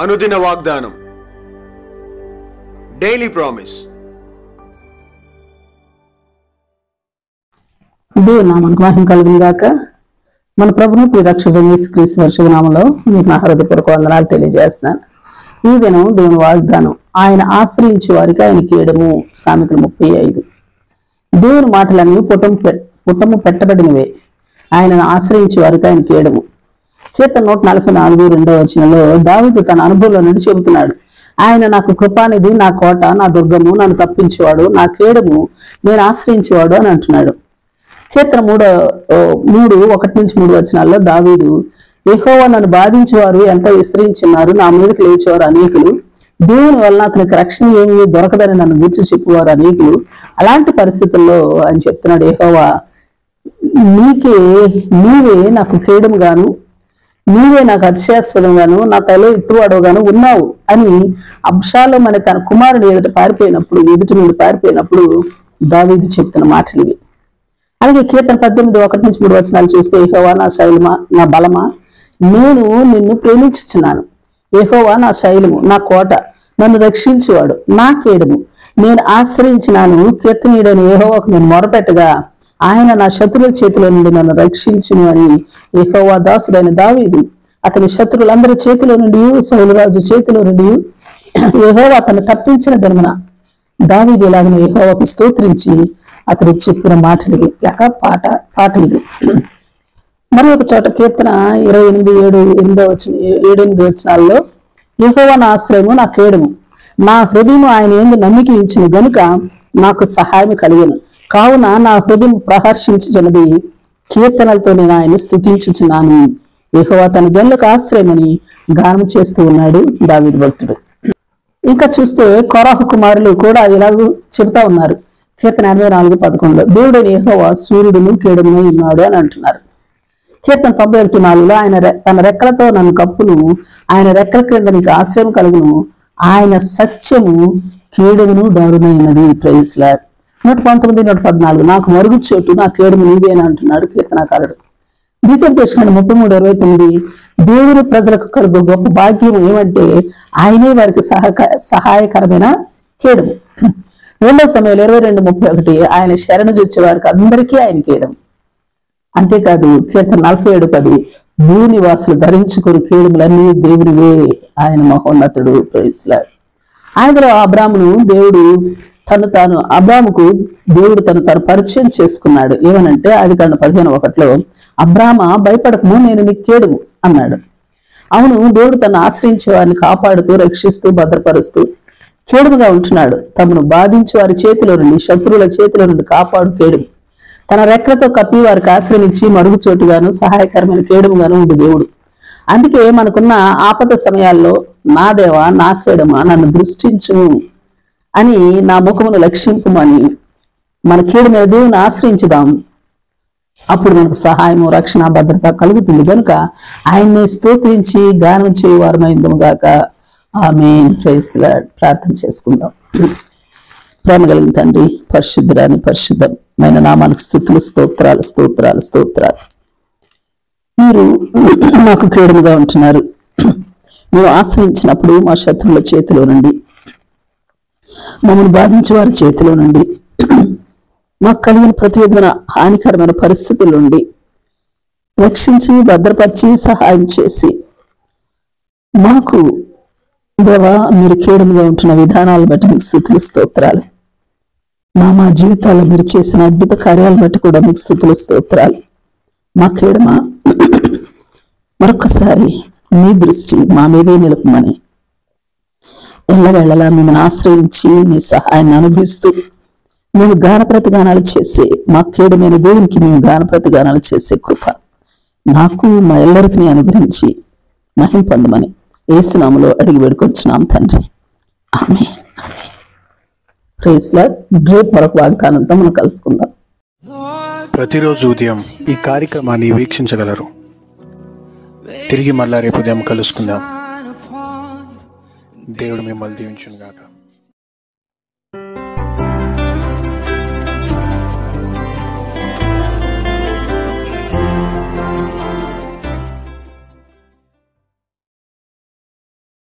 అనుదిన వాగ్దానం, daily promise. దేవుని నామానికి మహిమ కలుగును గాక. మన ప్రభును ప్రియరక్షకుడైన యేసుక్రీస్తు పరిశుద్ధ నామములో మీకు నా హృదయపూర్వక వందనాలు తెలియజేస్తున్నాను. ఈ దినం దేవుని వాగ్దానం, ఆయన ఆశ్రయించే వారికి ఆయన కీడము. సామెతలు 35. దేవుని మాటలన్నీ పుటము పెట్టబడినవే, ఆయనను ఆశ్రయించే వారికి ఆయన కీడము. కీర్తన 144 2వ వచనంలో దావీదు తన అనుభవంలో నుండి చెబుతున్నాడు. ఆయన నాకు కృపానిధి, నా కోట, నా దుర్గము, నన్ను తప్పించేవాడు, నా కీడము, నేను ఆశ్రయించేవాడు అని అంటున్నాడు. కీర్తన 3:1-3 వచనాల్లో దావీదు, యెహోవా నన్ను బాధించేవారు ఎంతో విస్తరించున్నారు, నా మీదకి లేచేవారు అనేకులు, దేవుని వలన అతనికి రక్షణ ఏమీ దొరకదని నన్ను గుర్చి చెప్పువారు అనేకులు. అలాంటి పరిస్థితుల్లో ఆయన చెప్తున్నాడు, యెహోవా నీవే నాకు కీడముగాను, నీవే నాకు అతిశాస్పదంగాను, నా తల ఎత్తువాడుగాను ఉన్నావు అని అబ్షాలోము అనే తన కుమారుడు ఎదుటి నుండి పారిపోయినప్పుడు దావీదు చెప్తున్న మాటలు ఇవి. అలాగే కీర్తన 18:1-3 వచనాలు చూస్తే, యెహోవా నా శైలమా, నా బలమా, నేను నిన్ను ప్రేమించుచున్నాను. యెహోవా నా శైలము, నా కోట, నన్ను రక్షించేవాడు, నా కేడము, నేను ఆశ్రయించినాను. కీర్తనీయుడైన యెహోవాకు నేను మొరపెట్టగా ఆయన నా శత్రువుల చేతిలో నుండి నన్ను రక్షించును అని యెహోవా దాసుడైన దావీదు అతని శత్రువులందరి చేతిలో నుండి, సౌలు రాజు చేతిలో నుండి యెహోవా అతను తప్పించిన దినమున దావీదు ఇలాగను యెహోవాకు స్తోత్రించి అతడు చెప్పిన మాటలు లేక పాట ఇది. మరి ఒక చోట కీర్తన 28:7-8 వచనాల్లో, యెహోవా నా ఆశ్రయము, నా కేడము, నా హృదయము ఆయన యందు నమ్మిక ఉంచును గనుక నాకు సహాయం కలిగెను. కావున నా హృదయం ప్రహర్షించుచున్నది, కీర్తనలతో నేను ఆయన స్తుతించుచున్నాను. యెహోవా తన జనులకు ఆశ్రయమని గానం చేస్తూ ఉన్నాడు దావీదు భక్తుడు. ఇంకా చూస్తే కోరాహు కుమారులు కూడా ఇలాగూ చెబుతా ఉన్నారు. కీర్తన 84:11 దేవుడైన యెహోవా సూర్యుడును కేడమునై ఉన్నాడు అని అంటున్నారు. కీర్తన 91:4 ఆయన తన రెక్కలతో నన్ను కప్పును, ఆయన రెక్కల క్రింద నీకు ఆశ్రయం కలుగును, ఆయన సత్యము కేడమును దారుణమైనది. Praise lord. 119:114 నాకు మరుగు చోటు, నా కేడము నీవే అని అంటున్నాడు కీర్తనాకారుడు. ద్వితీయోపదేశకాండం 33:29 దేవుని ప్రజలకు కలుగు గొప్ప భాగ్యం ఏమంటే ఆయనే వారికి సహాయకరమైన కేడము. 2వ సమయాలు 22:31 ఆయన శరణు జొచ్చే వారికి అందరికీ ఆయన కేడము. అంతేకాదు కీర్తన 47:10 భూనివాసులు ధరించుకుని కేడములన్నీ దేవునివే, ఆయన మహోన్నతుడు. Praise lord. ఆయనలో అబ్రాముకు దేవుడు తను పరిచయం చేసుకున్నాడు. ఏమనంటే ఆదికాండం 15:1 అబ్రామ భయపడకము, నేను నీ కేడుము అన్నాడు. అవును, దేవుడు తను ఆశ్రయించే వారిని కాపాడుతూ, రక్షిస్తూ, భద్రపరుస్తూ కేడుముగా ఉంటున్నాడు. తమను బాధించే వారి చేతిలో నుండి, శత్రువుల చేతిలో నుండి కాపాడు కేడుము. తన రెక్కలతో కప్పి వారికి ఆశ్రమించి మరుగుచోటుగాను, సహాయకరమైన కేడుముగాను ఉండు దేవుడు. అందుకే మనకున్న ఆపద సమయాల్లో నా దేవా, నా కేడమా, నన్ను దృష్టించుము అని, నా ముఖమును లక్షింపుమని మన కీడు మీద దేవుని ఆశ్రయించుదాం. అప్పుడు మనకు సహాయము, రక్షణ, భద్రత కలుగుతుంది. కనుక ఆయన్ని స్తోత్రించి గానం చేయువారమైందుము గాక. ఆమేన్. Praise Lord. ప్రార్థన చేసుకుందాం. ప్రేమ కలిగిన తండ్రి, పరిశుద్ధురాని పరిశుద్ధమైన నామానికి స్తుతులు, స్తోత్రాలు, స్తోత్రాలు, స్తోత్రాలు. మీరు మాకు కేడుముగా ఉంటున్నారు. మేము ఆశ్రయించినప్పుడు మా శత్రువుల చేతిలో నుండి, మమ్మల్ని బాధించే వారి చేతిలో నుండి, మాకు కలిగిన ప్రతి విధమైన హానికరమైన పరిస్థితుల నుండి రక్షించి, భద్రపరిచి, సహాయం చేసి మాకు దేవా మీరు కేడముగా ఉంటున్న విధానాలు బట్టి మీకు స్తుతులు, స్తోత్రాలు. మా జీవితాల్లో మీరు చేసిన అద్భుత కార్యాలు బట్టి కూడా మీకు స్తుతులు, స్తోత్రాలు. మా కేడమా, మరొకసారి మీ దృష్టి మా మీదే నిలుపమని, ఎల్లవేళలా మిమ్మల్ని ఆశ్రయించి మీ సహాయాన్ని అనుభవిస్తూ మేము గానప్రతిగానాలు చేసే, మా కేడమైన దేవునికి మేము గానప్రతిగానాలు చేసే కృప నాకు మా ఎల్లరికీ అనుగ్రహించి మహిమ పొందమని యేసు నామములో అడిగి వేడుకొచ్చున్నాం తండ్రి. ఆమేన్. Praise Lord. రేపు మరొక వాగ్దానంతో మనం కలుసుకుందాం. ప్రతిరోజు ఉదయం ఈ కార్యక్రమాన్ని వీక్షించగలరు. తిరిగి మళ్ళా రేపు ఉదయం కలుసుకుందాం. దేవుడు మిమ్మల్ని దీవించును గాక.